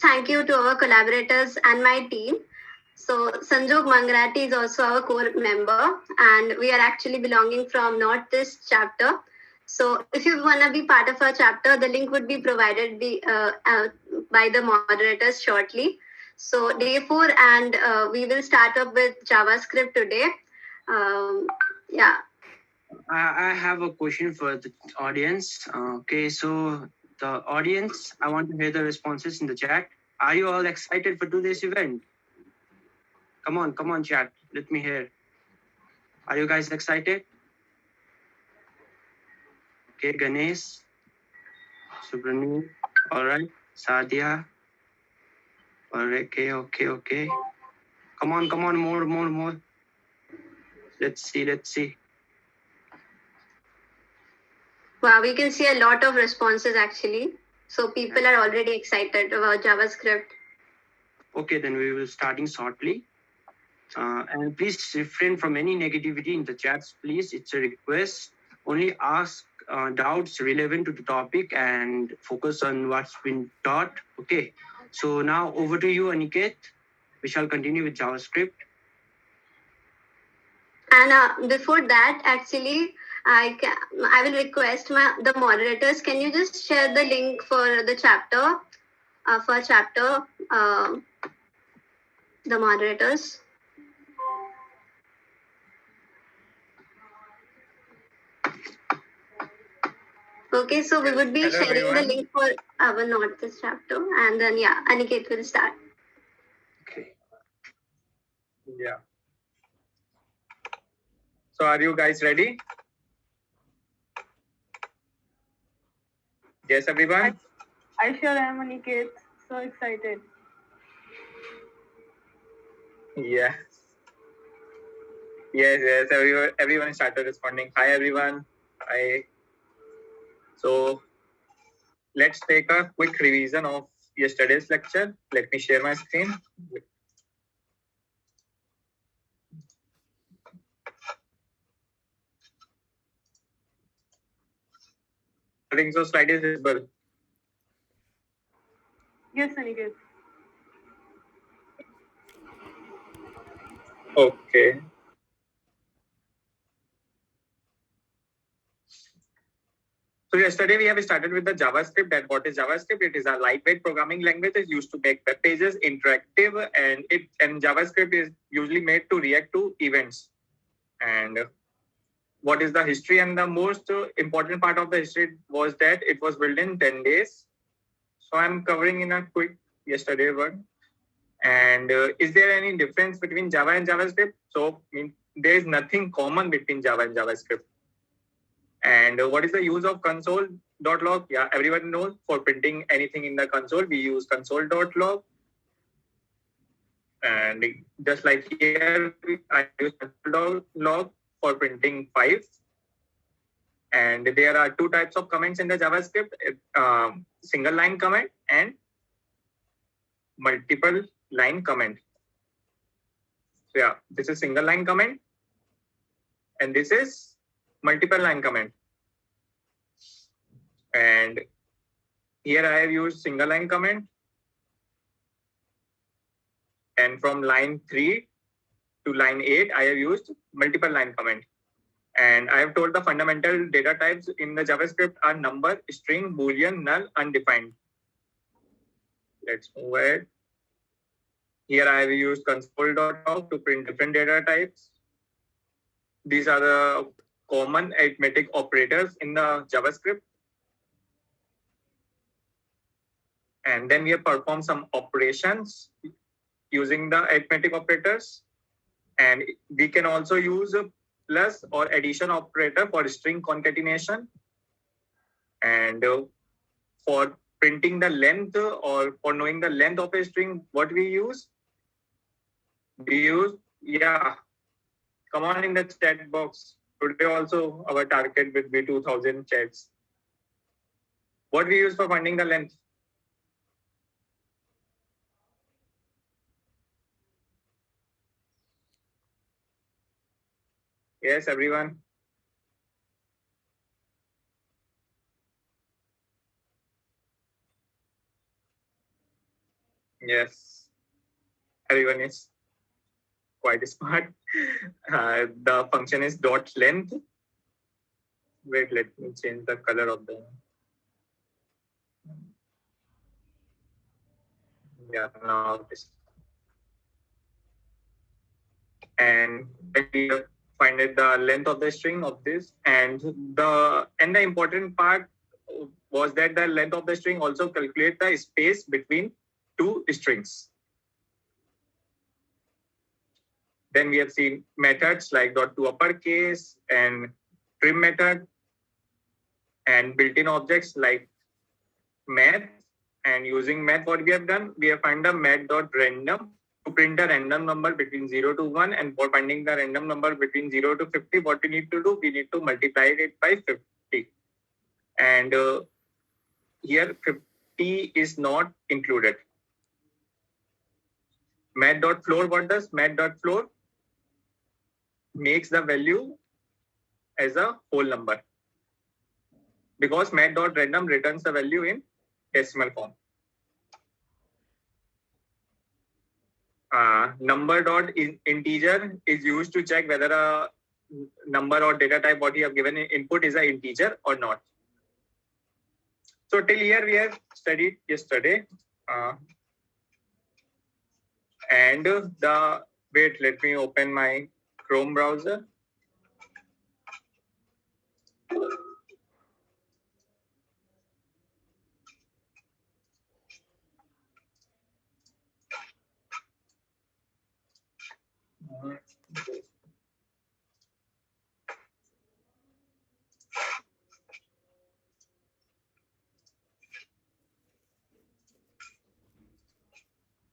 thank you to our collaborators and my team. So Sanjog Mangrati is also our core member, and we are actually belonging from Northeast chapter. So if you want to be part of our chapter, the link would be provided by the moderators shortly. So day 4, and we will start up with JavaScript today. Yeah. I have a question for the audience. Okay, so the audience, I want to hear the responses in the chat. Are you all excited for today's event? Come on, chat. Let me hear. Are you guys excited? Okay, Ganesh, Subrani, all right, Sadia. All right, okay. Come on, more. Let's see. Wow, we can see a lot of responses actually. So people are already excited about JavaScript. Okay, then we will starting shortly. And please refrain from any negativity in the chats, please. It's a request. Only ask doubts relevant to the topic and focus on what's been taught. Okay. So now over to you, Aniket. We shall continue with JavaScript. And before that, actually, I will request the moderators. Can you just share the link for the chapter? The moderators. Okay, so we would be sharing the link for our Northeast chapter, and then Aniket will start. Okay. Yeah. So are you guys ready? Yes, everyone? I sure am, Aniket. So excited. Yes. Everyone started responding. Hi, everyone. Hi. So let's take a quick revision of yesterday's lecture. Let me share my screen. I think so slide is visible. Yes, Aniket. Okay. So yesterday we have started with the JavaScript. And what is JavaScript? It is a lightweight programming language that is used to make web pages interactive, and JavaScript is usually made to react to events. And what is the history? And the most important part of the history was that it was built in 10 days. So I'm covering in a quick yesterday one. And is there any difference between Java and JavaScript? So there is nothing common between Java and JavaScript. And what is the use of console.log? Yeah, everyone knows for printing anything in the console, we use console.log. And just like here, I use console.log for printing 5. And there are two types of comments in the JavaScript, single line comment and multiple line comment. So yeah, this is single line comment and this is multiple line comment. And here I have used single line comment. And from line 3 to line 8, I have used multiple line comment. And I have told the fundamental data types in the JavaScript are number, string, boolean, null, undefined. Let's move ahead. Here I have used console.log to print different data types. These are the common arithmetic operators in the JavaScript. And then we have performed some operations using the arithmetic operators. And we can also use a plus or addition operator for string concatenation. And for printing the length or for knowing the length of a string, what we use? We use, come on in the chat box. Today also our target will be 2000 chats. What we use for finding the length? Yes, everyone. Yes, everyone is quite smart. The function is dot length. Wait, let me change the color of the. Yeah, now this. And we have find the length of the string of this, and the important part was that the length of the string also calculate the space between two strings. Then we have seen methods like dot to uppercase and trim method, and built-in objects like math. And using math, what we have done, we have found the math.random to print a random number between 0 to 1, and for finding the random number between 0 to 50, what we need to do, we need to multiply it by 50. And here 50 is not included. Math.floor, what does math.floor? Makes the value as a whole number, because math.random returns the value in decimal form. Number dot integer is used to check whether a number or data type what you have given in input is an integer or not. So till here we have studied yesterday. And wait, let me open my Chrome browser.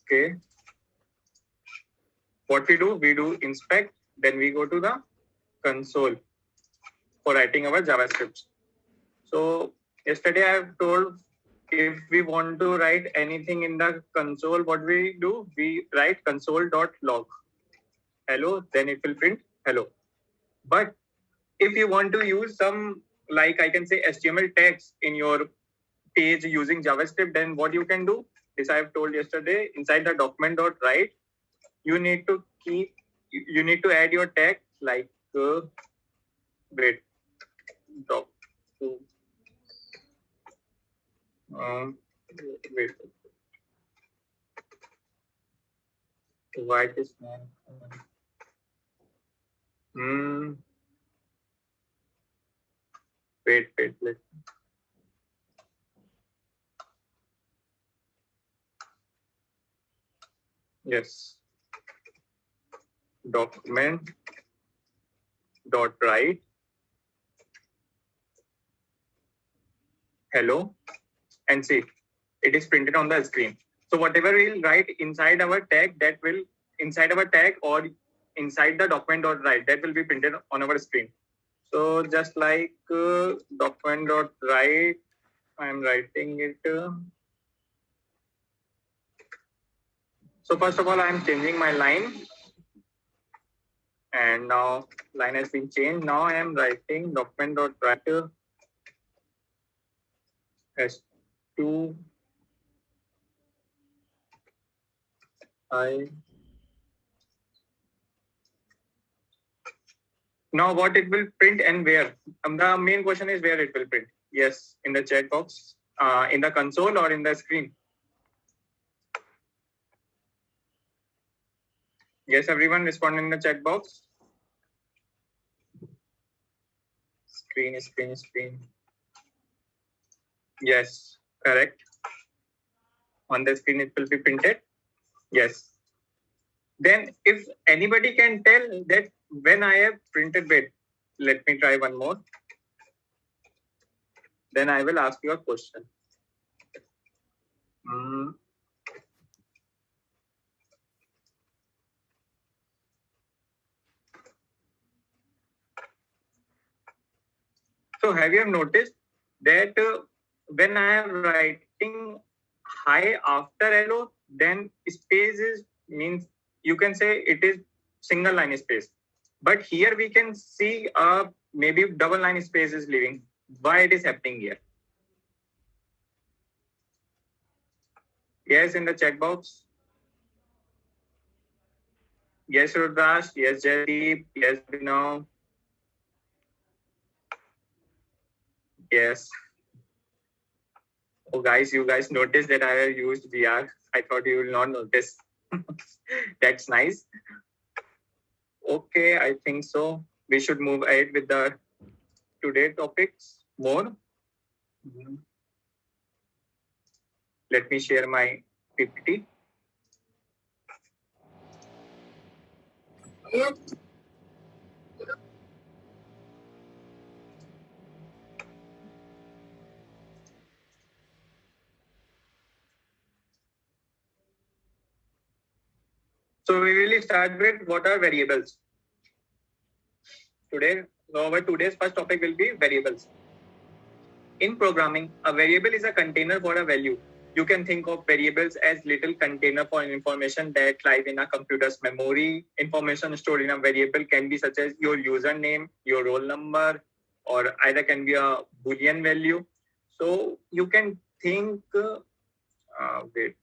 Okay. What we do inspect, then we go to the console for writing our JavaScript. So yesterday I have told, if we want to write anything in the console, what we do, we write console.log hello, then it will print hello. But if you want to use some, like I can say HTML tags in your page using JavaScript, then what you can do, this I have told yesterday, inside the document.write, you need to add your tag like wait, doc wait, why this man? Wait, yes, document dot write hello, and see, it is printed on the screen. So whatever we'll write inside our tag, that will inside our tag or inside the document.write, that will be printed on our screen. So just like document.write, I am writing it. So first of all, I am changing my line, and now line has been changed. Now I am writing document.write S2 I. Now what it will print and where? The main question is where it will print. Yes, in the chat box, in the console or in the screen. Yes, everyone respond in the chat box. Screen. Yes, correct. On the screen it will be printed. Yes. Then if anybody can tell that when I have printed, wait, let me try one more. Then I will ask you a question. So have you noticed that when I am writing hi after hello, then spaces means you can say it is single line space. But here we can see maybe double line space is leaving. Why it is happening here? Yes, in the chat box. Yes, Rudrash. Yes, Jaydeep. Yes, Bino. Yes. Oh, guys, you guys noticed that I have used VR. I thought you will not notice. That's nice. Okay, I think so. We should move ahead with the today topics more. Let me share my PPT. So we will start with what are variables. Today, so our today's first topic will be variables. In programming, a variable is a container for a value. You can think of variables as little container for information that live in a computer's memory. Information stored in a variable can be such as your username, your roll number, or either can be a Boolean value. So you can think, wait,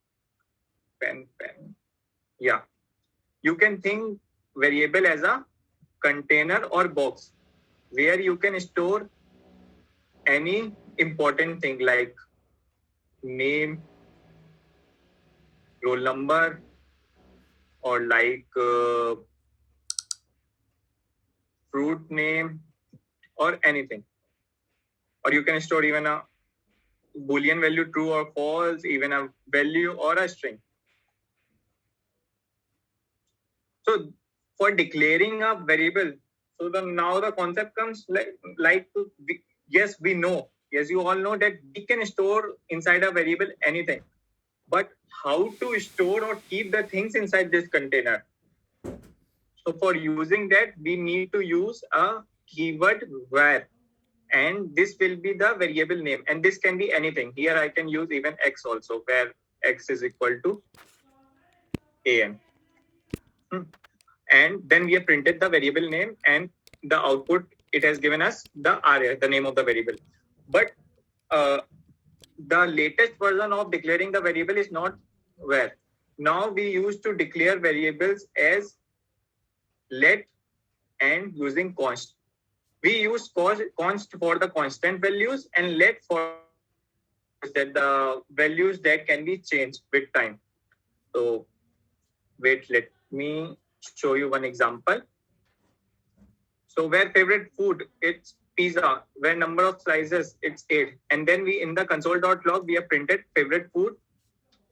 pen. Yeah. You can think variable as a container or box where you can store any important thing like name, roll number, or like fruit name or anything. Or you can store even a Boolean value true or false, even a value or a string. So for declaring a variable, so now the concept comes yes, we know, yes, you all know that we can store inside a variable anything, but how to store or keep the things inside this container? So for using that, we need to use a keyword where, and this will be the variable name, and this can be anything. Here I can use even x also, where x is equal to an. And then we have printed the variable name, and the output, it has given us the array, the name of the variable. But the latest version of declaring the variable is not where. Now we used to declare variables as let and using const. We use const for the constant values and let for that the values that can be changed with time. So wait, let me show you one example. So where favorite food, it's pizza. Where number of slices, it's 8. And then we in the console.log, we have printed favorite food.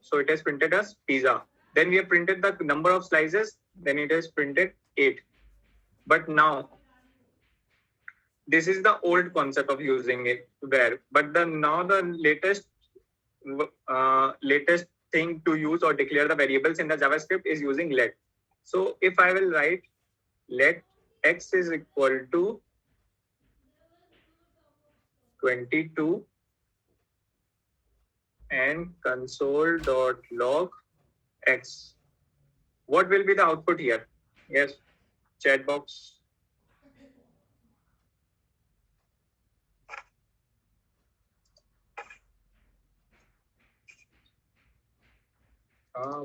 So it has printed as pizza. Then we have printed the number of slices. Then it has printed 8. But now, this is the old concept of using it where. But now the latest thing to use or declare the variables in the JavaScript is using let. So if I will write let x is equal to 22 and console.log x, what will be the output here? Yes, chat box.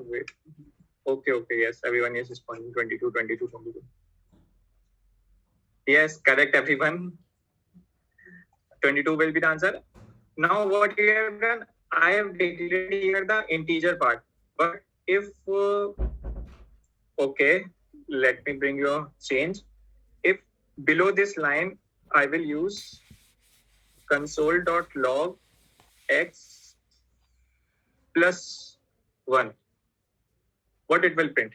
Wait. Okay, yes, everyone is responding 22, 22, 22. Yes, correct, everyone. 22 will be the answer. Now what you have done, I have declared here the integer part. But if, okay, let me bring you a change. If below this line, I will use console.log x plus 1, what it will print?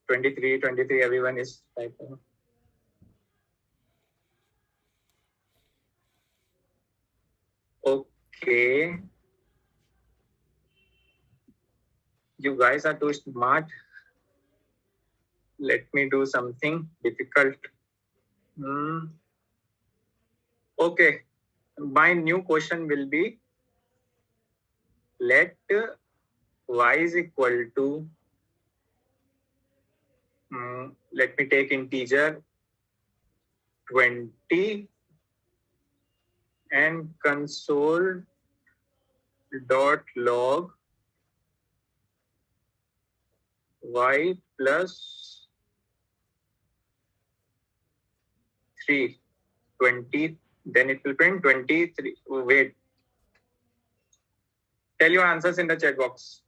23, everyone is typing. Okay. You guys are too smart. Let me do something difficult. Okay. My new question will be, let y is equal to, let me take integer 20 and console.log y plus 3, 20, then it will print 23. Wait. Tell your answers in the chat box.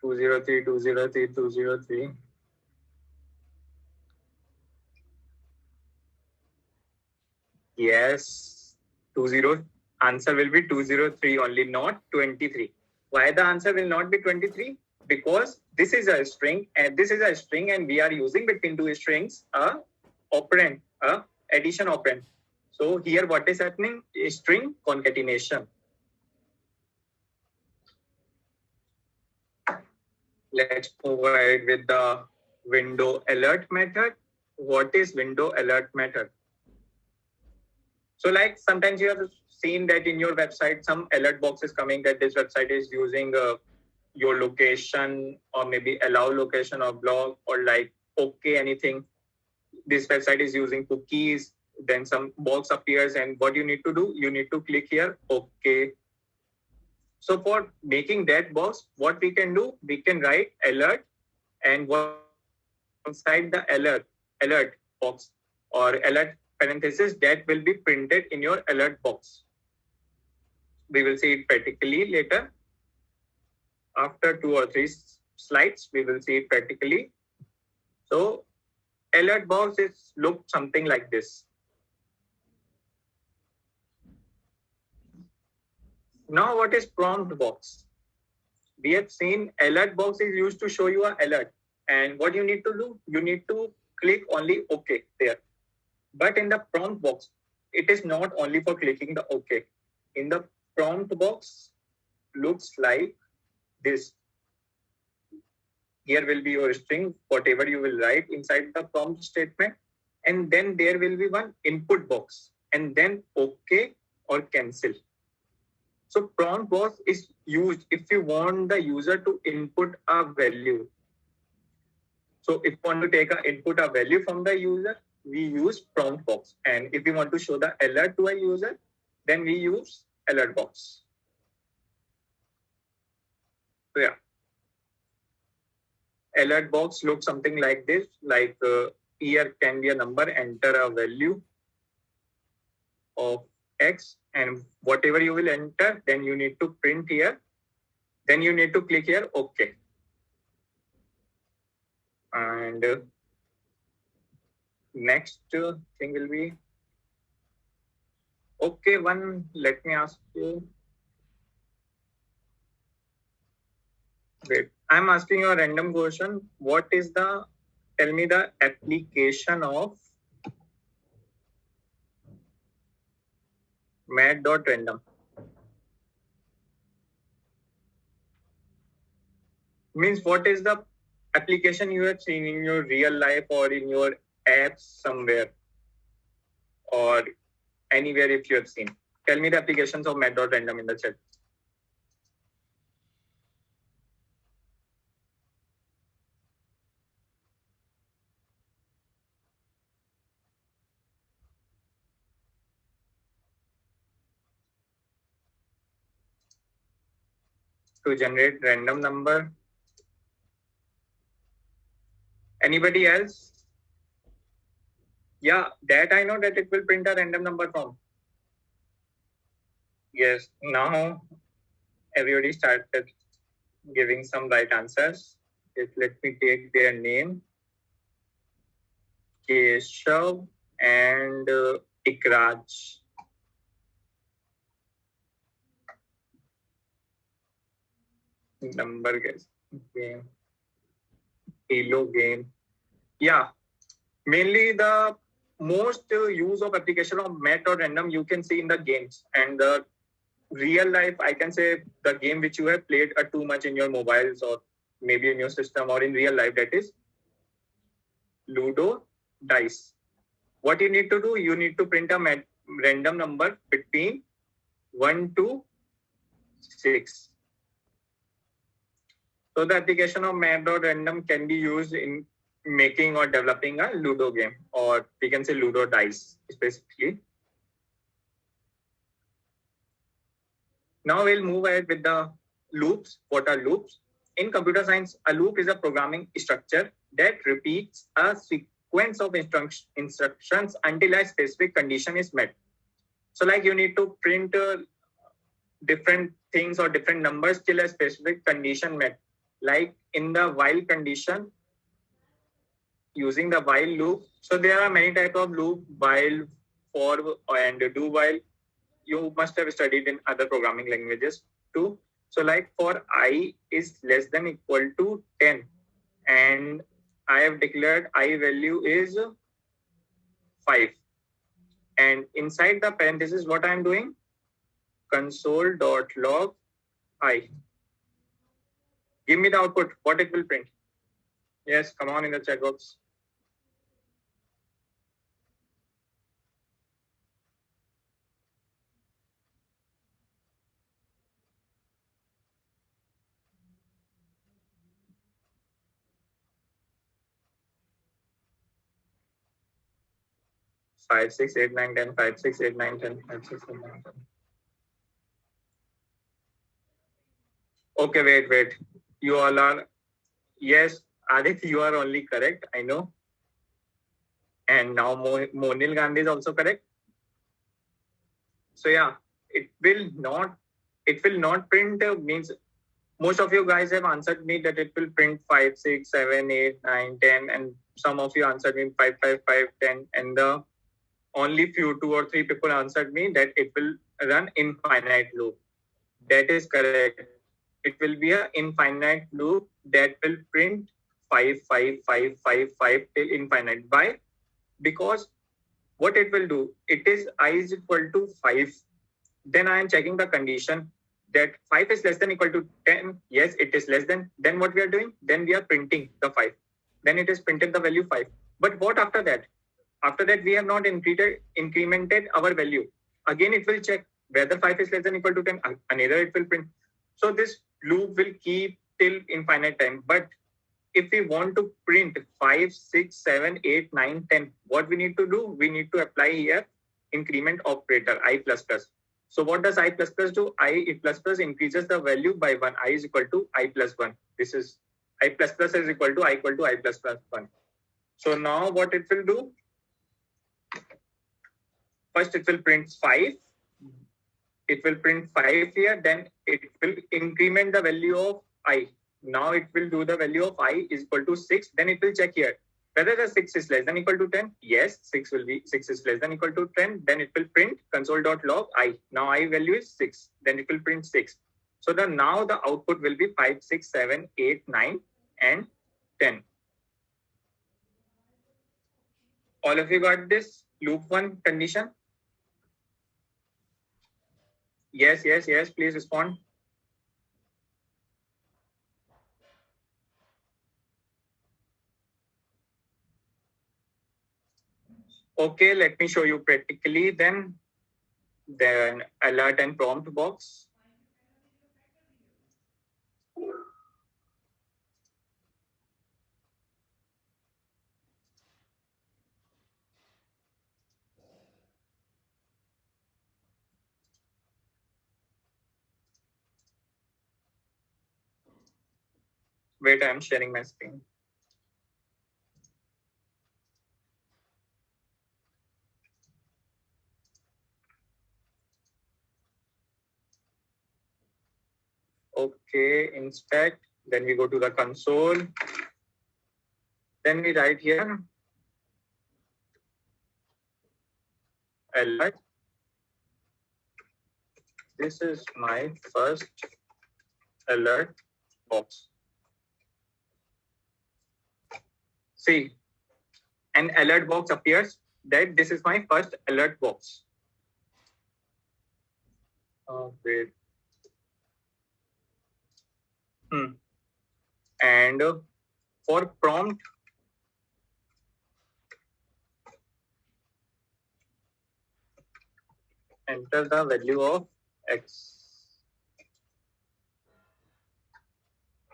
Two zero three, 203, 203. Yes, 20. Answer will be 203 only, not 23. Why the answer will not be 23? Because this is a string and this is a string, and we are using between two strings a operand, a addition operand. So here what is happening is string concatenation. Let's move ahead with the window alert method. What is window alert method? So like sometimes you have seen that in your website, some alert box is coming that this website is using your location, or maybe allow location or block, or like, okay, anything. This website is using cookies. Then some box appears, and what you need to do, you need to click here, okay. So for making that box, what we can do, we can write alert, and what inside the alert box or alert parenthesis, that will be printed in your alert box. We will see it practically later. After 2 or 3 slides, we will see it practically. So alert box is look something like this. Now what is prompt box? We have seen alert box is used to show you an alert, and what you need to do, you need to click only OK there. But in the prompt box, it is not only for clicking the OK. In the prompt box, looks like this. Here will be your string, whatever you will write inside the prompt statement, and then there will be one input box, and then OK or cancel. So prompt box is used if you want the user to input a value. So if you want to take input a value from the user, we use prompt box. And if we want to show the alert to a user, then we use alert box. So yeah, alert box looks something like this. Like here can be a number, enter a value of X, and whatever you will enter, then you need to print here. Then you need to click here, OK. And next thing will be, okay, let me ask you. Wait, I'm asking you a random question. Tell me the application of mat.random. Means what is the application you have seen in your real life or in your apps somewhere or anywhere if you have seen. Tell me the applications of mat.random in the chat. To generate random number. Anybody else? Yeah, that I know that it will print a random number from. Yes, now everybody started giving some right answers. Let me take their name. Keshav and Ikraj. Number guess. Game. Halo game. Yeah, mainly the most use of application of mat.random you can see in the games, and the real life, I can say the game which you have played too much in your mobiles or maybe in your system or in real life, that is Ludo dice. What you need to do, you need to print a random number between 1 to 6. So the application of mat.random can be used in making or developing a Ludo game, or we can say Ludo dice specifically. Now we'll move ahead with the loops. What are loops? In computer science, a loop is a programming structure that repeats a sequence of instructions until a specific condition is met. So like you need to print different things or different numbers till a specific condition met. Like in the while condition, using the while loop. So there are many types of loop, while, for, and do while. You must have studied in other programming languages too. So like for I is less than equal to 10 and I have declared I value is 5. And inside the parenthesis, what I am doing? Console.log I. Give me the output, what it will print. Yes, come on in the chat box. Five, 6, 8, 9, 10, 5, 6, 8, 9, 10, 5, 6, 8, 9, 10. Okay, wait. You all are, yes, Adit, you are only correct, I know. And now Monil Gandhi is also correct. So yeah, it will not print, means most of you guys have answered me that it will print 5, 6, 7, 8, 9, 10, and some of you answered me 5, 5, 5, 10, and the only few 2 or 3 people answered me that it will run infinite loop. That is correct. It will be an infinite loop that will print 5, 5, 5, 5, 5 till infinite. Why? Because what it will do, it is I is equal to 5. Then I am checking the condition that 5 is less than equal to 10. Yes, it is less than. Then what we are doing? Then we are printing the 5. Then it is printed the value 5. But what after that? After that, we have not incremented our value. Again, it will check whether 5 is less than equal to 10. Another it will print. So this loop will keep till infinite time. But if we want to print 5, 6, 7, 8, 9, 10, what we need to do? We need to apply here increment operator, I++. So what does I++ do? I++ increases the value by 1. I is equal to I plus 1. This is I++ is equal to I plus 1. So now what it will do? First it will print 5. It will print 5 here. Then it will increment the value of I. Now it will do the value of I is equal to 6. Then it will check here whether the 6 is less than equal to 10. Yes, 6 is less than equal to 10. Then it will print console.log I. Now I value is 6. Then it will print 6. So now the output will be 5, 6, 7, 8, 9, and 10. All of you got this loop 1 condition? Yes, please respond. Okay, let me show you practically then alert and prompt box. Wait, I'm sharing my screen. Okay, inspect. Then we go to the console. Then we write here alert. This is my first alert box. See, an alert box appears that this is my first alert box. Oh, wait. And for prompt, enter the value of X.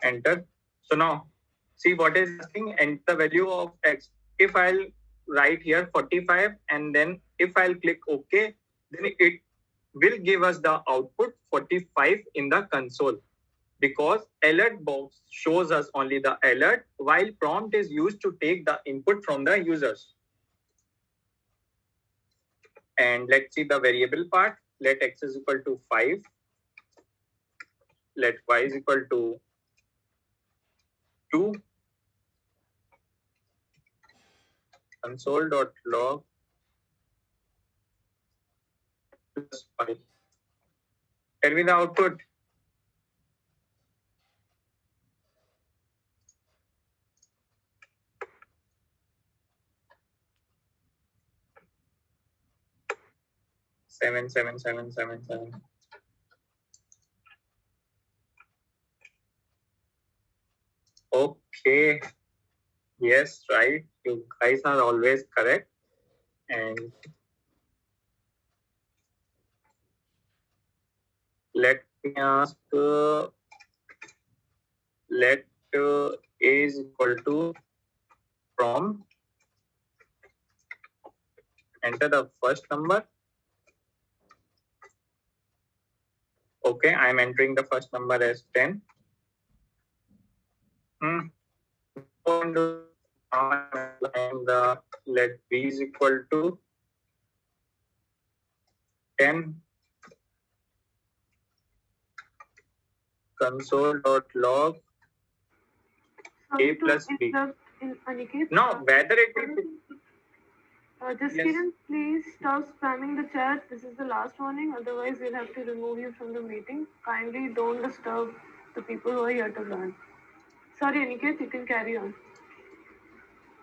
Enter. So now, see what is asking, enter the value of X. If I'll write here 45 and then if I'll click OK, then will give us the output 45 in the console, because alert box shows us only the alert, while prompt is used to take the input from the users. And let's see the variable part. Let x is equal to 5. Let y is equal to 2. Console.log plus 5. Tell me the output. Seven, seven, seven, seven, seven. Okay. Yes, right. You guys are always correct. And let me ask, let a is equal to from, enter the first number. Okay, I'm entering the first number as 10. And the let b is equal to 10. Console.log a plus b. Aniket. No, whether it will be. Just Yes. Kiran, please stop spamming the chat. This is the last warning. Otherwise, we'll have to remove you from the meeting. Kindly don't disturb the people who are here to learn. Sorry, Aniket, you can carry on.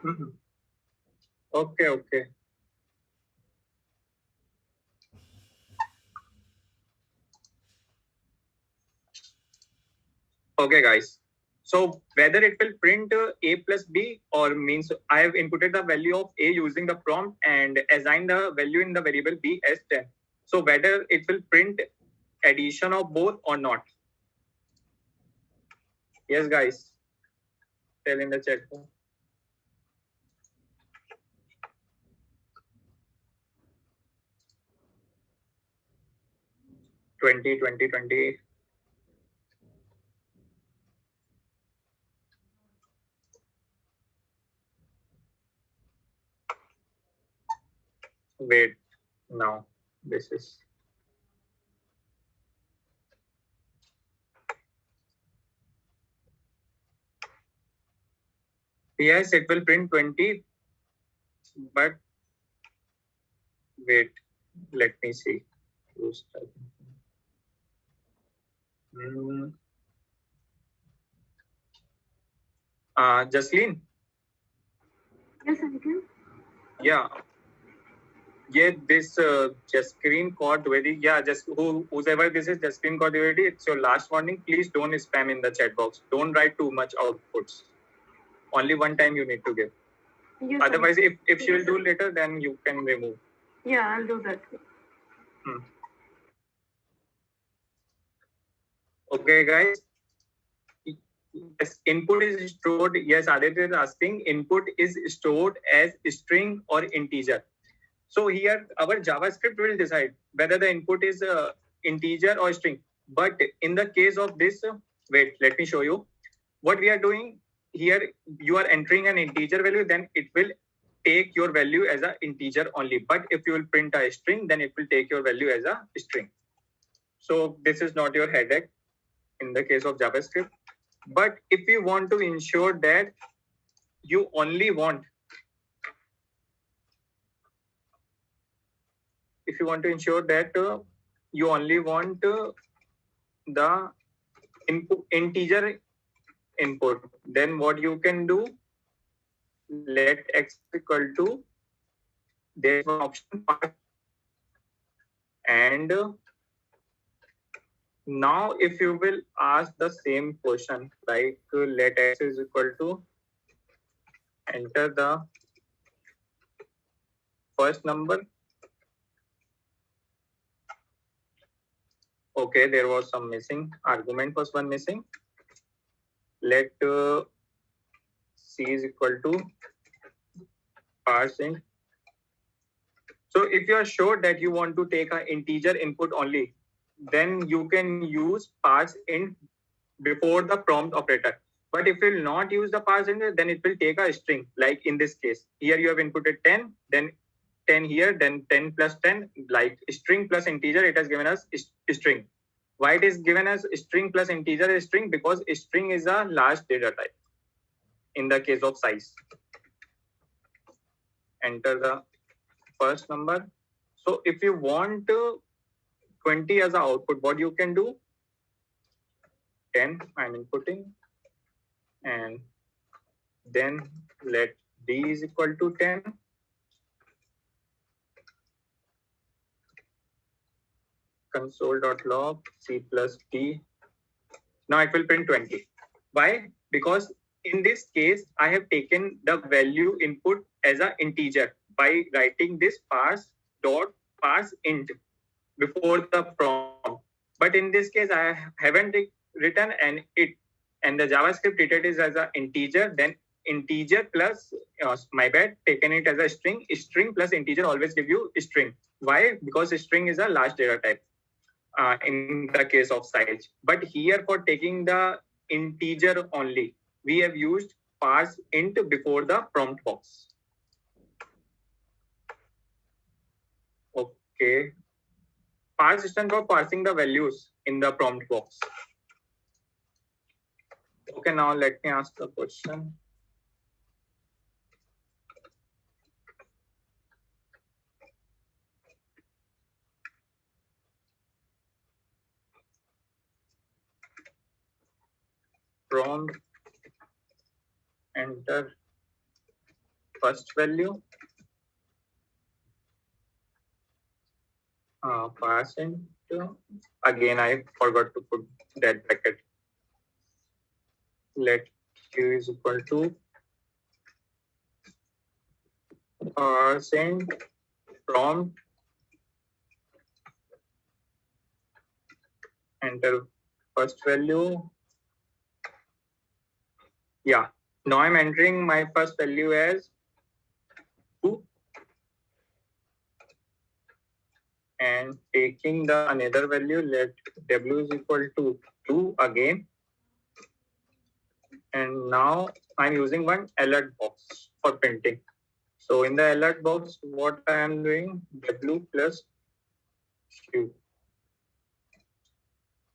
Mhm. Okay, okay. Okay, guys. So whether it will print a plus b, or means I have inputted the value of a using the prompt and assigned the value in the variable b as 10. So whether it will print addition of both or not. Yes, guys. Tell in the chat. 20, 20, 20. Wait, now this is. Yes, it will print 20, but wait, let me see. Jasleen? Yes, Aniket. Yeah. Yeah, this just screen code very, yeah, just whoever this is, just screen code very, it's your last warning. Please don't spam in the chat box. Don't write too much outputs. Only one time you need to give. Yes, Otherwise, Aniket. if she will do later, then you can remove. Yeah, I'll do that. Okay, guys. Yes, input is stored. Yes, Aditya is asking. Input is stored as string or integer. So here our JavaScript will decide whether the input is integer or string. But in the case of this, wait, let me show you. What we are doing here, you are entering an integer value, then it will take your value as an integer only. But if you will print a string, then it will take your value as a string. So this is not your headache in the case of JavaScript. But if you want to ensure that you only want, if you want to ensure that you only want the input integer input, then what you can do, let x equal to, there's one option, and now if you will ask the same question, like let x is equal to, enter the first number. Okay, there was some missing argument, was one missing. Let c is equal to parse int So if you are sure that you want to take an integer input only, then you can use parse int before the prompt operator. But if you will not use the parse int, then it will take a string. Like in this case, here you have inputted 10, then 10 here, then 10 plus 10, like string plus integer, it has given us string. Why it is given as string plus integer is string? Because string is a large data type in the case of size. Enter the first number. So if you want 20 as an output, what you can do? 10 I'm inputting, and then let d is equal to 10. Console.log c plus d. Now it will print 20. Why? Because in this case, I have taken the value input as an integer by writing this parse int before the prompt. But in this case, I haven't written and the JavaScript treated it as an integer, then integer plus taken it as a string plus integer always give you string. Why? Because string is a large data type in the case of size. But here for taking the integer only, we have used parse int before the prompt box. Okay. Parse stands for parsing the values in the prompt box. Okay, now let me ask the question. Prompt, enter first value, parse int. Again, I forgot to put that bracket. Let q is equal to parse int prompt, enter first value. Yeah, now I'm entering my first value as 2 and taking the another value, let w is equal to 2 again. And now I'm using one alert box for printing. So in the alert box, what I am doing, w plus q.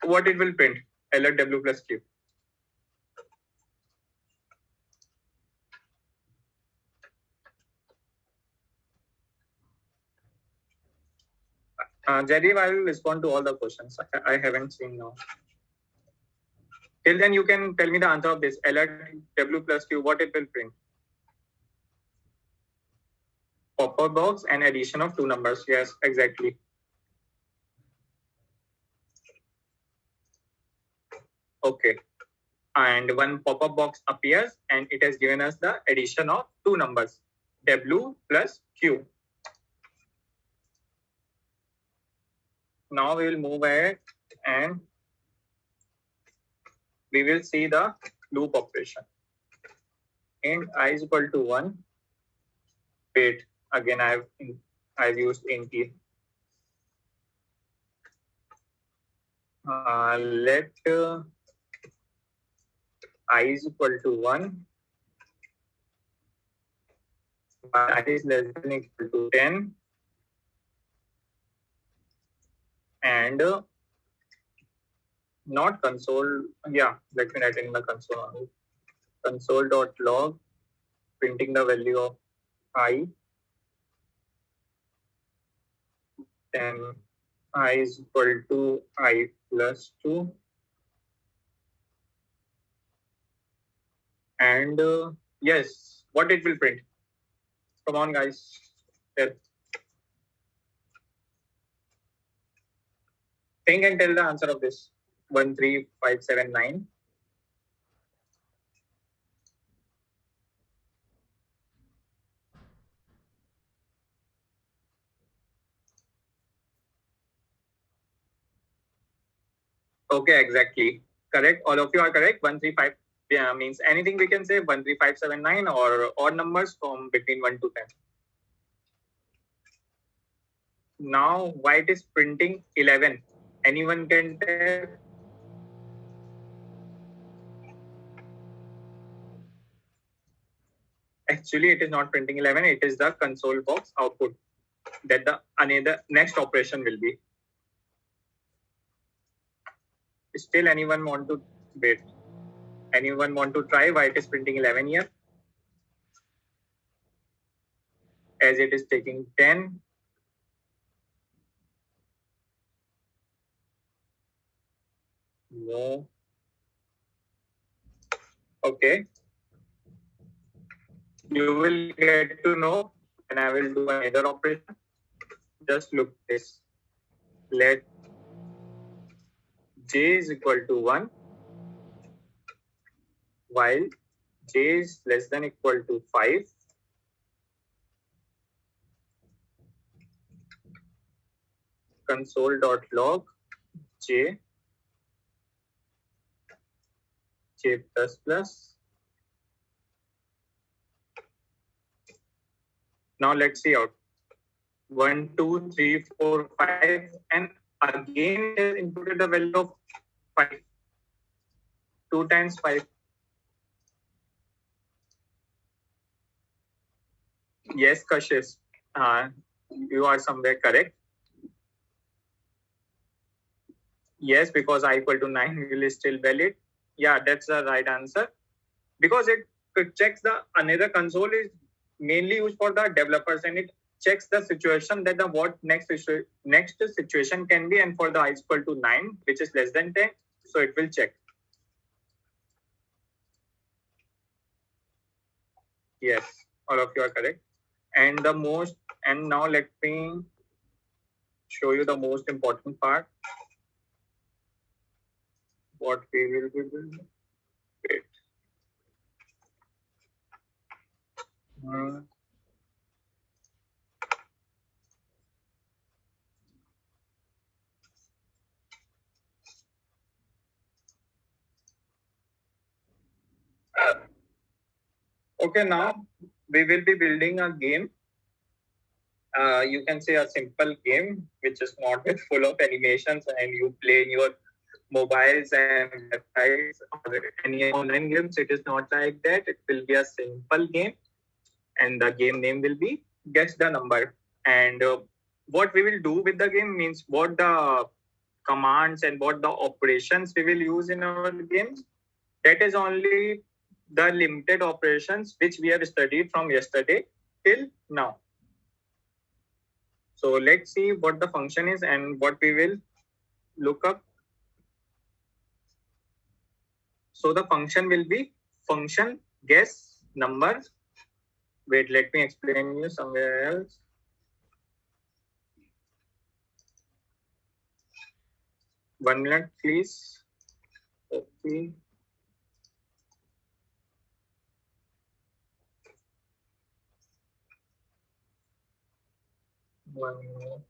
What it will print? Alert w plus q. Jaideep, I will respond to all the questions. I haven't seen now. Till then, you can tell me the answer of this. Alert w plus q, what it will print? Pop-up box and addition of 2 numbers. Yes, exactly. Okay. And one pop-up box appears and it has given us the addition of 2 numbers, w plus q. Now we will move ahead and we will see the loop operation. Int I is equal to 1. Wait, again I've used int here. Let I is equal to 1. I is less than equal to 10. And not console. Yeah, let me write in the console only. Console.log, printing the value of I. Then I is equal to I plus 2. And yes, what it will print? Come on, guys. There. Think and tell the answer of this. 13579. Okay, exactly. Correct. All of you are correct. 135 means anything we can say 13579 or odd numbers from between 1 to 10. now why it is printing 11? Anyone can tell? Actually, it is not printing 11. It is the console box output that the another next operation will be. Still, anyone want to wait? Anyone want to try why it is printing 11 here? As it is taking 10. No. Okay. You will get to know when I will do another operation. Just look this. Let j is equal to 1 while j is less than equal to 5. Console.log j plus plus. Now let's see out. 1, 2, 3, 4, 5, and again it has inputted the value of 5. 2 times 5. Yes, Kashish. You are somewhere correct. Yes, because I equal to 9 will is still valid. Yeah, that's the right answer. Because it checks the another console is mainly used for the developers, and it checks the situation that the what next situation can be, and for the I is equal to 9, which is less than 10, so it will check. Yes, all of you are correct. And now let me show you the most important part. What we will be doing. Wait. Okay, now we will be building a game. You can say a simple game which is not full of animations and you play in your mobiles and websites or any online games. It is not like that. It will be a simple game, and the game name will be Guess the Number. And what we will do with the game means what the commands and what the operations we will use in our games. That is only the limited operations which we have studied from yesterday till now. So let's see what the function is and what we will look up. So the function will be function guess number. Wait, let me explain you somewhere else. One minute, please. Okay. One minute.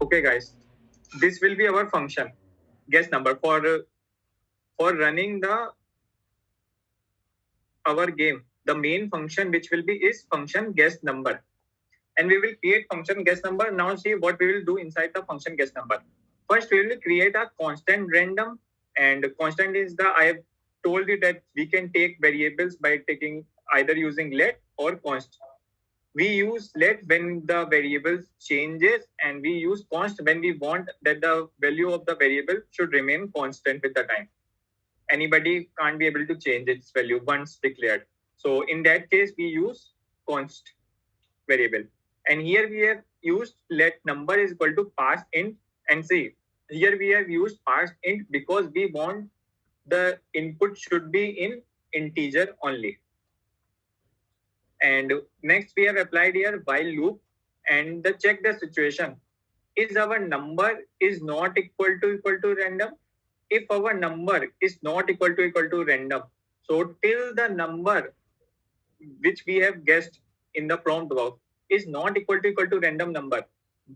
Okay, guys. This will be our function guess number for running our game. The main function which will be is function guess number, and we will create function guess number. Now see what we will do inside the function guess number. First, we will create a constant random, and constant is I have told you that we can take variables by taking either using let or const. We use let when the variable changes, and we use const when we want that the value of the variable should remain constant with the time. Anybody can't be able to change its value once declared. So in that case, we use const variable. And here we have used let number is equal to parse int, and see here we have used parse int because we want the input should be in integer only. And next we have applied here while loop, and the check the situation. Is our number is not equal to random? If our number is not equal to random, so till the number which we have guessed in the prompt box is not equal to random number,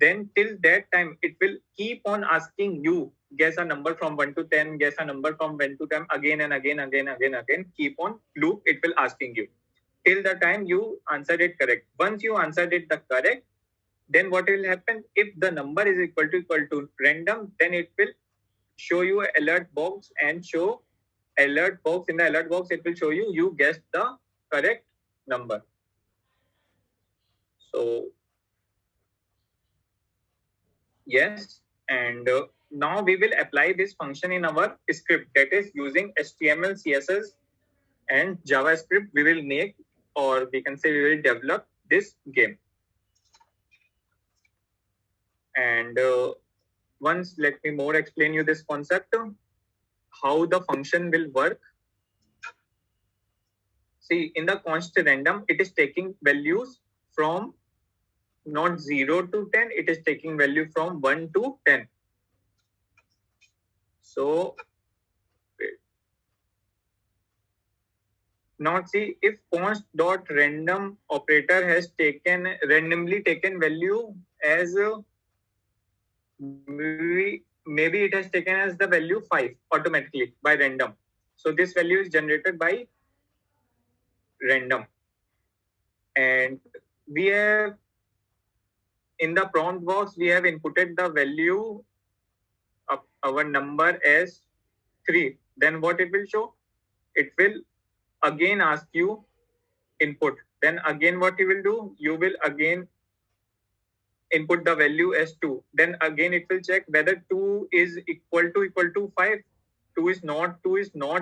then till that time it will keep on asking you guess a number from 1 to 10, guess a number from 1 to 10, again and again, keep on loop, it will asking you till the time you answered it correct. Once you answered it the correct, then what will happen, if the number is equal to random, then it will show you an alert box and show alert box. In the alert box it will show you guessed the correct number. So yes, and now we will apply this function in our script, that is using HTML, CSS and JavaScript. We will make, or we can say we will develop this game. And once let me more explain you this concept, how the function will work. See, in the const random, it is taking values from not 0 to 10, it is taking value from 1 to 10. So now see, if const dot random operator has taken randomly taken value as maybe it has taken as the value 5 automatically by random. So this value is generated by random, and we have in the prompt box we have inputted the value of our number as 3. Then what it will show, it will again ask you input. Then again what you will do, you will again input the value as 2. Then again it will check whether 2 is equal to 5. 2 is not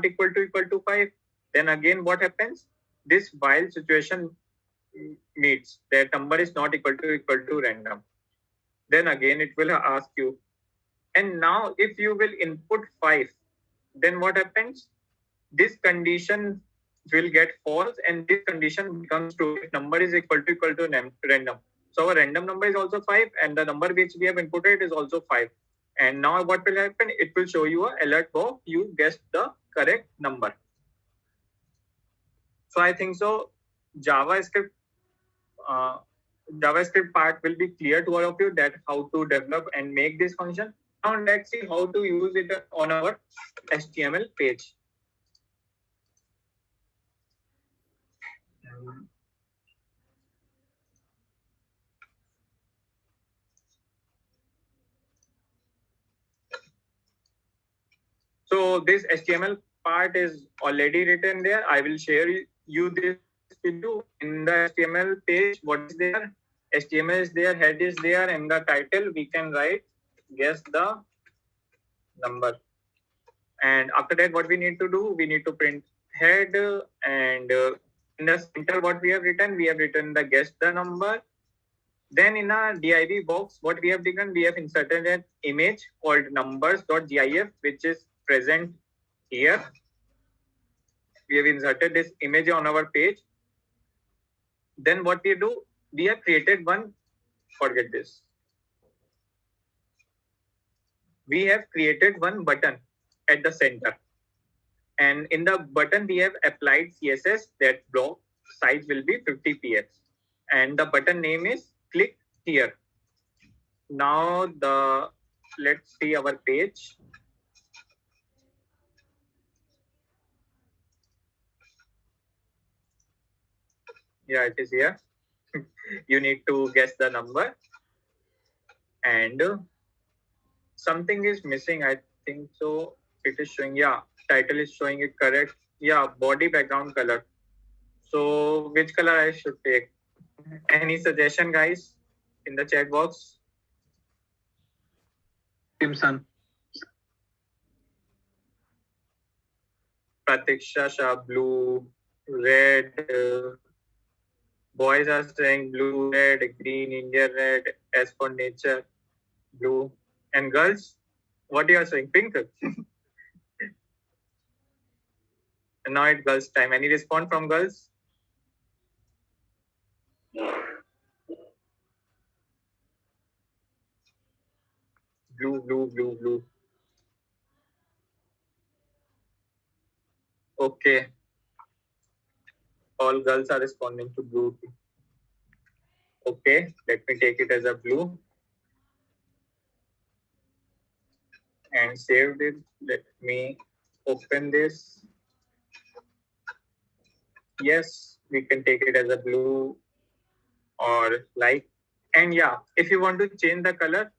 equal to 5. Then again what happens, this while situation meets, that number is not equal to random. Then again it will ask you, and now if you will input 5, then what happens, this condition will get false and this condition becomes true if number is equal to random. So our random number is also 5 and the number which we have inputted is also 5. And now what will happen, it will show you a alert box, you guessed the correct number. So I think so JavaScript part will be clear to all of you, that how to develop and make this function. Now let's see how to use it on our HTML page. So this HTML part is already written there. I will share you this video in the HTML page. What is there? HTML is there, head is there, and the title we can write guess the number. And after that, what we need to do? We need to print head, and in the center what we have written the guess the number. Then in a div box, what we have done, we have inserted an image called numbers.gif, which is present here. We have inserted this image on our page. Then what we do, we have created one, forget this. We have created one button at the center. And in the button, we have applied CSS, that block size will be 50 px. And the button name is click here. Now let's see our page. Yeah, it is here. You need to guess the number. And something is missing, I think so. It is showing, yeah, title is showing it correct. Yeah, body background color. So which color I should take? Any suggestion, guys, in the chat box? Crimson. Pratiksha Shah, blue, red. Boys are saying blue, red, green, India red, as for nature, blue. And girls, what you are saying? Pink. And now it's girls' time. Any response from girls? Blue. Okay. All girls are responding to blue. Okay, let me take it as a blue. and saved it. Let me open this. Yes, we can take it as a blue or light. And yeah, if you want to change the color,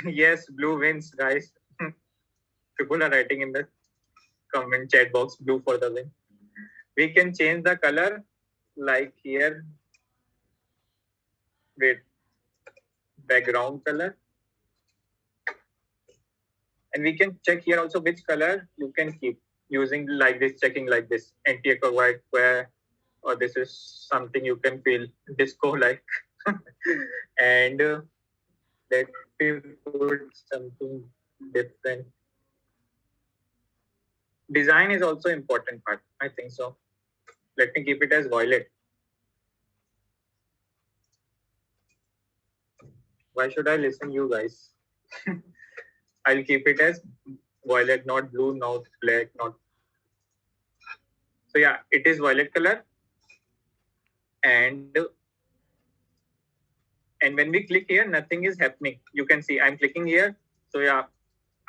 yes, blue wins, guys. People are writing in the comment chat box, blue for the win. We can change the color like here with background color. And we can check here also which color you can keep using like this, checking like this, anti-aqua white square, or this is something you can feel disco like. And let me put something different. Design is also important part, I think so. Let me keep it as violet. Why should I listen you guys? I'll keep it as violet, not blue, not black, not. So yeah, it is violet color. And when we click here, nothing is happening. You can see I'm clicking here. So yeah,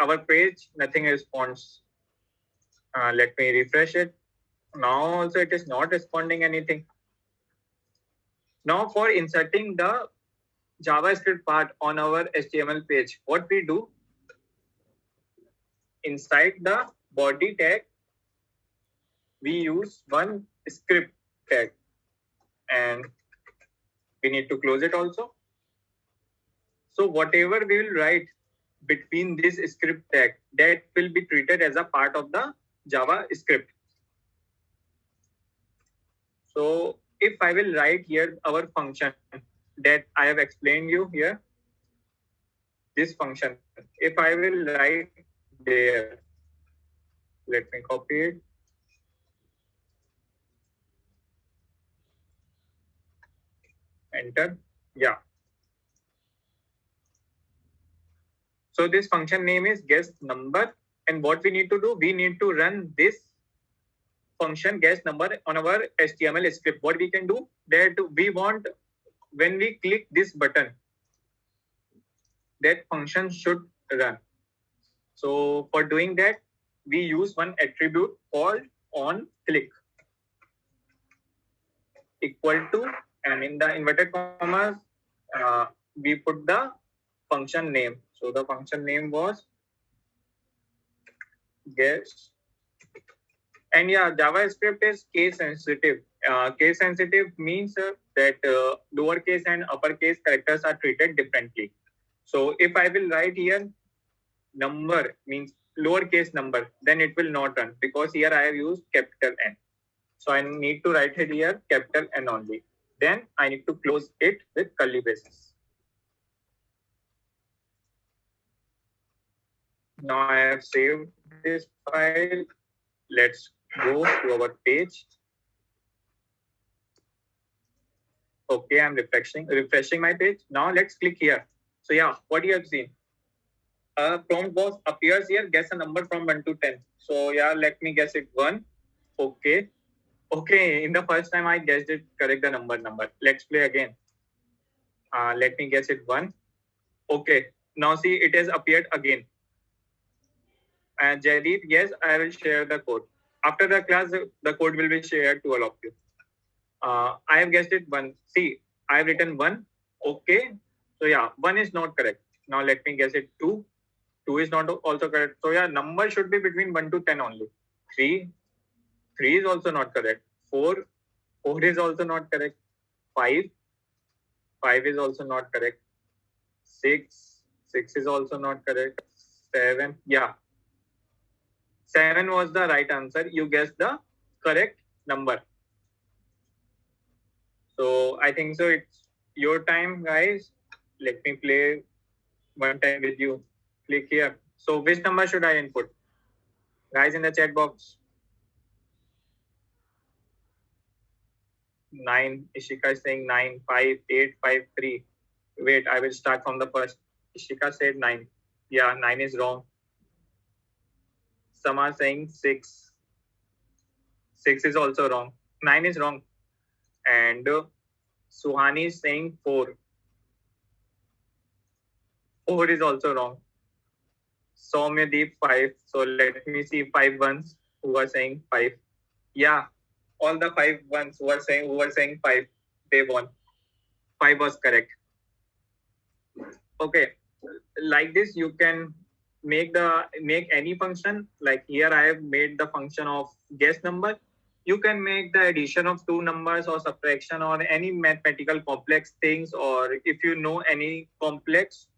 our page, nothing responds. Let me refresh it. Now also it is not responding anything. Now for inserting the JavaScript part on our HTML page, what we do, inside the body tag, we use one script tag, and we need to close it also. So whatever we will write between this script tag, that will be treated as a part of the JavaScript. So if I will write here our function that I have explained you here, this function, if I will write there, let me copy it. Enter. Yeah. So this function name is guest number. And what we need to do, we need to run this function guest number on our HTML script. What we can do, that we want, when we click this button, that function should run. So for doing that, we use one attribute called onClick equal to, and in the inverted commas, we put the function name. So the function name was guest. And yeah, JavaScript is case sensitive. Case sensitive means that lowercase and uppercase characters are treated differently. So if I will write here number means lowercase number, then it will not run because here I have used capital N. So I need to write it here capital N only. Then I need to close it with curly braces. Now I have saved this file. Let's go to our page. Okay, I'm refreshing my page. Now let's click here. So yeah, what you have seen? Prompt box appears here. Guess a number from 1 to 10. So yeah, let me guess it 1. Okay. Okay, in the first time I guessed it correct the number. Let's play again. Let me guess it 1. Okay. Now see, it has appeared again. And Jaideep, yes, I will share the code. After the class, the code will be shared to all of you. I have guessed it 1. See, I have written 1. Okay. So yeah, 1 is not correct. Now let me guess it 2. 2 is not also correct. So yeah, number should be between 1 to 10 only. 3. 3 is also not correct. 4. 4 is also not correct. 5. 5 is also not correct. 6. 6 is also not correct. 7. Yeah. 7 was the right answer. You guessed the correct number. So I think so it's your time, guys. Let me play one time with you. Click here. So which number should I input? Guys in the chat box. 9. Ishika is saying 9, 5, 8, 5, 3. Wait, I will start from the first. Ishika said 9. Yeah, 9 is wrong. Sama saying 6. 6 is also wrong. 9 is wrong. And Suhani is saying 4. 4 is also wrong. Soumyadeep 5. So let me see 5 ones who are saying 5. Yeah, all the 5 ones who were saying 5, they won. 5 was correct. Okay, like this you can make any function. Like here I have made the function of guess number. You can make the addition of two numbers or subtraction or any mathematical complex things, or if you know any complex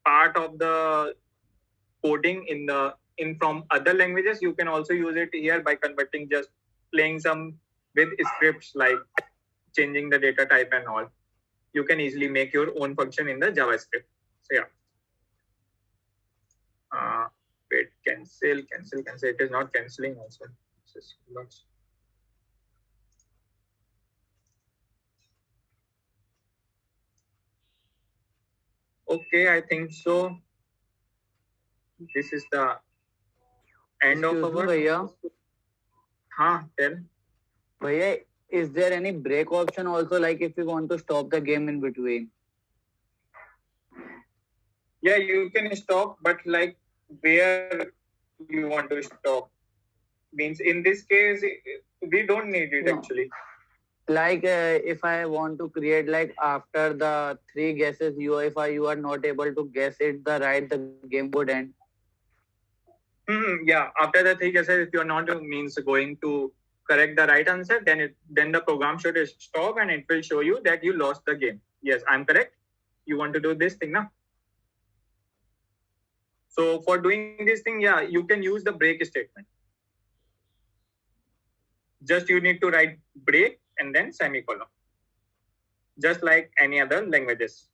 part of the coding in from other languages, you can also use it here by converting, just playing some with scripts like changing the data type and all. You can easily make your own function in the JavaScript. So yeah. Wait, cancel. It is not canceling also. Okay, I think so. This is the end of our. Bhaiya. Tell. Bhaiya, is there any break option also, like if we want to stop the game in between? Yeah, you can stop, but like where you want to stop. Means in this case, we don't need it actually. Like if I want to create, like after the 3 guesses, if you are not able to guess it the right, the game would end. Yeah, after the 3 guesses, if you are not means going to correct the right answer, then the program should stop and it will show you that you lost the game. Yes, I'm correct. You want to do this thing now? So for doing this thing, yeah, you can use the break statement. Just you need to write break and then semicolon, just like any other languages.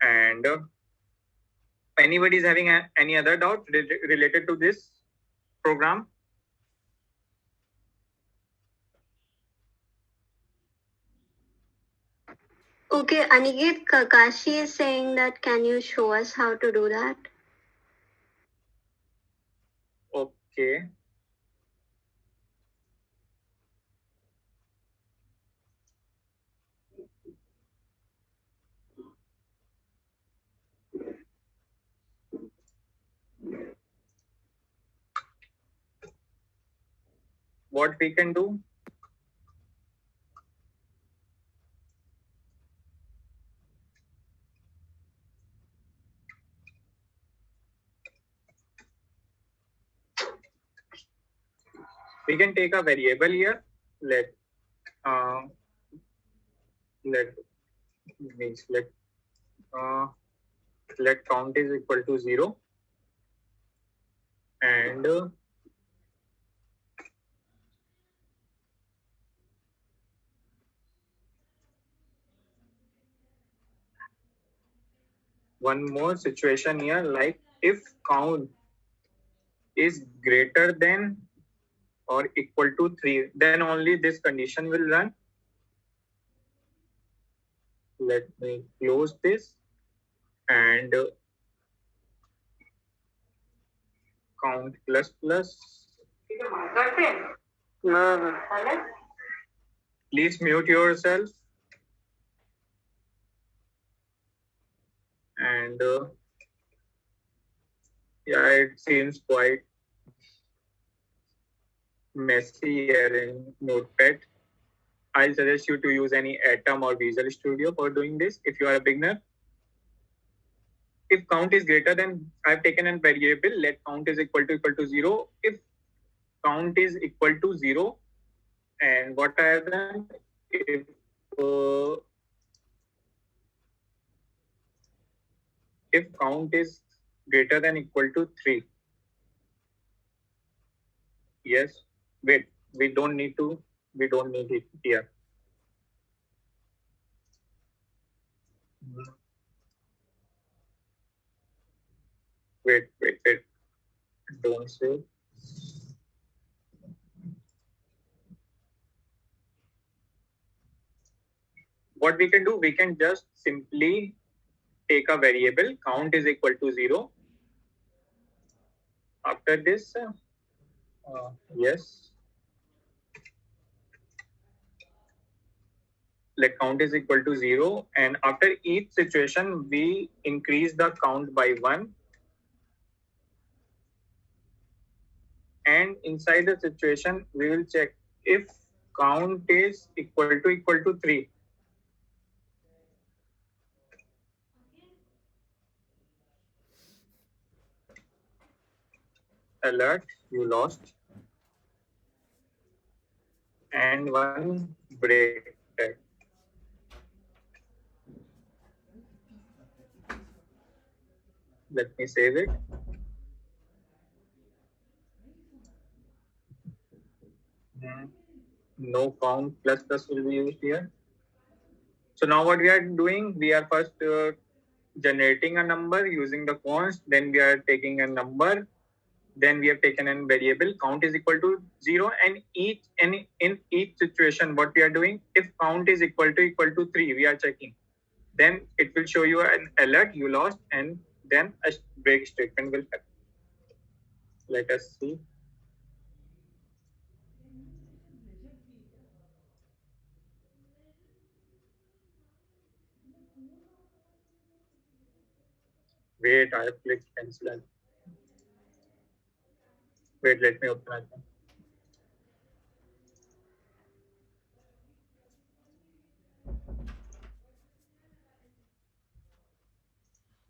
And anybody is having any other doubt related to this program? Okay, Aniket, Kakashi is saying that can you show us how to do that? Okay. What we can do? We can take a variable here. Let count is equal to 0, and one more situation here, like if count is greater than or equal to 3, then only this condition will run. Let me close this and count plus plus. Please mute yourself. And yeah, it seems quite messy here in Notepad. I'll suggest you to use any Atom or Visual Studio for doing this if you are a beginner. If count is greater than, I've taken a variable, let count is equal to 0. If count is equal to 0, and what I have done, if count is greater than equal to 3, yes, wait, we don't need it here. Wait, don't say. What we can do, we can just simply take a variable, count is equal to 0. After this, yes, let count is equal to 0, and after each situation we increase the count by 1 and inside the situation, we will check if count is equal to 3. Alert, you lost. And one break tag. Let me save it. No count plus will be used here. So now what we are doing, we are first generating a number using the const, then we are taking a number, then we have taken a variable count is equal to 0, and in each situation what we are doing, if count is equal to 3, we are checking, then it will show you an alert you lost, and then a break statement will happen. Let us see. Wait, I have clicked cancel. Wait, let me open it.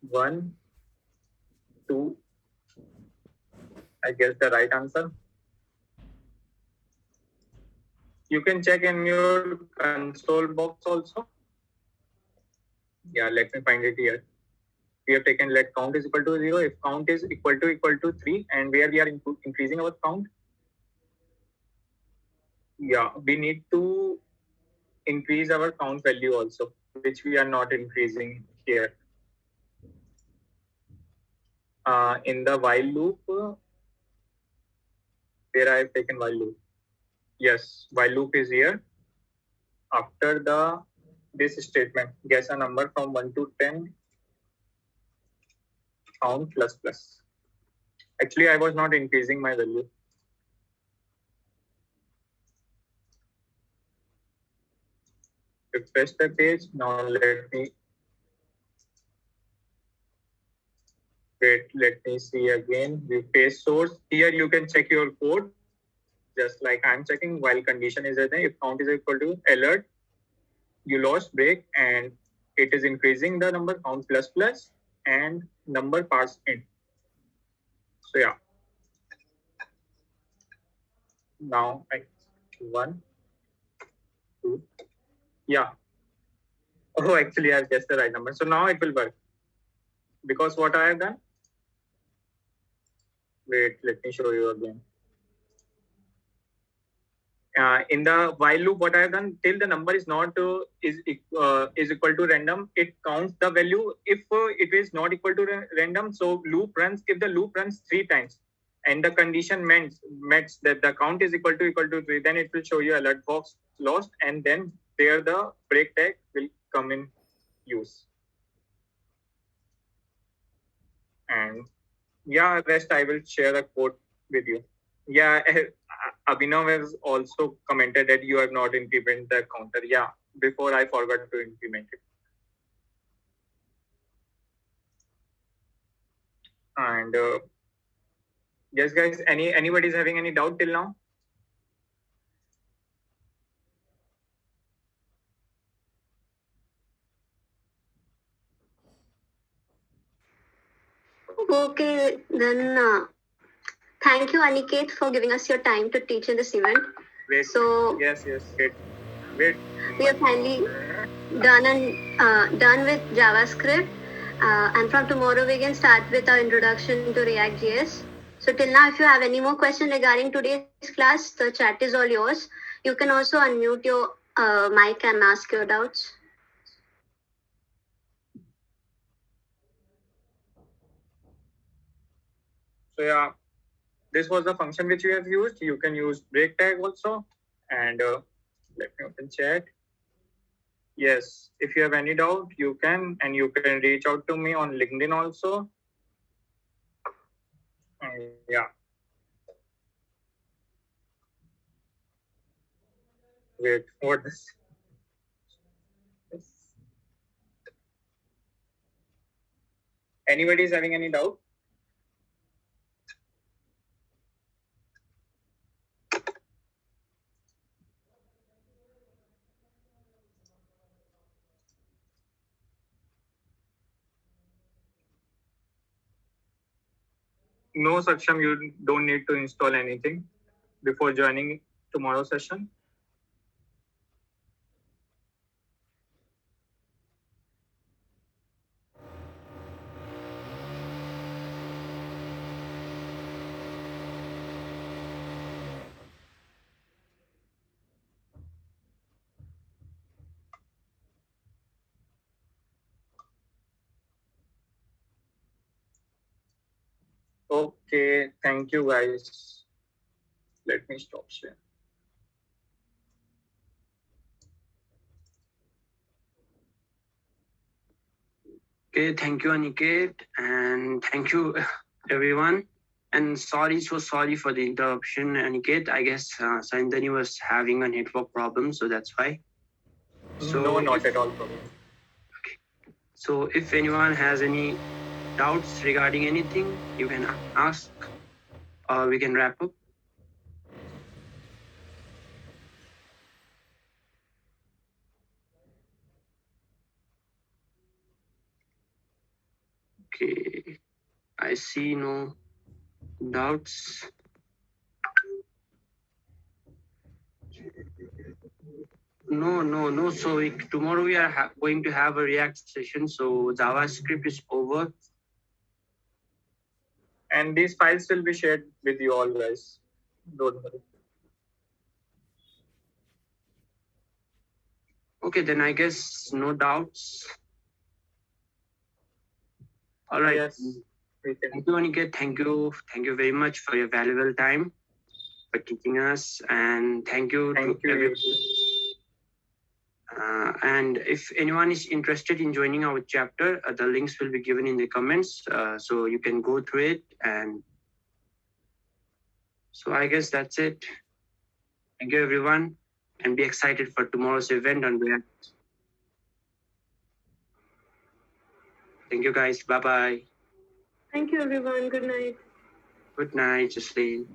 One, two, I guess the right answer. You can check in your console box also. Yeah, let me find it here. We have taken let count is equal to 0. If count is equal to 3, and where we are increasing our count, yeah, we need to increase our count value also, which we are not increasing here. In the while loop, where I have taken while loop. Yes, while loop is here. After this statement, guess a number from 1 to 10, count plus. Actually, I was not increasing my value. Refresh the page. Now let me see again. We paste source. Here you can check your code, just like I'm checking while condition is there. If count is equal to alert, you lost break, and it is increasing the number count plus and number pass in. So yeah. Now 1, 2. Yeah. Oh, actually I've guessed the right number. So now it will work. Because what I have done. Wait, let me show you again. In the while loop, what I have done, till the number is not is equal to random, it counts the value. If it is not equal to random, so loop runs. If the loop runs 3 times, and the condition met that the count is equal to 3, then it will show you alert box lost, and then there the break tag will come in use. And yeah, rest I will share the code with you. Yeah, Abhinav has also commented that you have not implemented the counter. Yeah, before I forgot to implement it. And yes, guys, anybody's having any doubt till now? Okay, then thank you, Aniket, for giving us your time to teach in this event. Wait. So Yes. Wait. we are finally done with JavaScript, and from tomorrow we can start with our introduction to React.js. So till now, if you have any more questions regarding today's class, the chat is all yours. You can also unmute your mic and ask your doubts. So yeah, this was the function which we have used. You can use break tag also. And let me open chat. Yes, if you have any doubt, you can, and you can reach out to me on LinkedIn also. And yeah. Wait, what is? Anybody is having any doubt? No, Saksham, you don't need to install anything before joining tomorrow's session. Okay, thank you guys. Let me stop sharing. Okay, thank you, Aniket, and thank you, everyone. And so sorry for the interruption, Aniket. I guess Saindani was having a network problem, so that's why. No, not at all problem. So if anyone has any doubts regarding anything, you can ask, or we can wrap up. Okay, I see no doubts. No. So tomorrow we are going to have a React session. So JavaScript is over. And these files will be shared with you all guys. Don't worry. Okay, then I guess no doubts. All right. Yes, we can. Thank you, Aniket. Thank you very much for your valuable time for teaching us, and thank you Thank to you. everyone. And if anyone is interested in joining our chapter, the links will be given in the comments, so you can go through it. And so I guess that's it. Thank you, everyone, and be excited for tomorrow's event on React. Thank you, guys. Bye bye. Thank you, everyone. Good night. Good night, Jocelyn.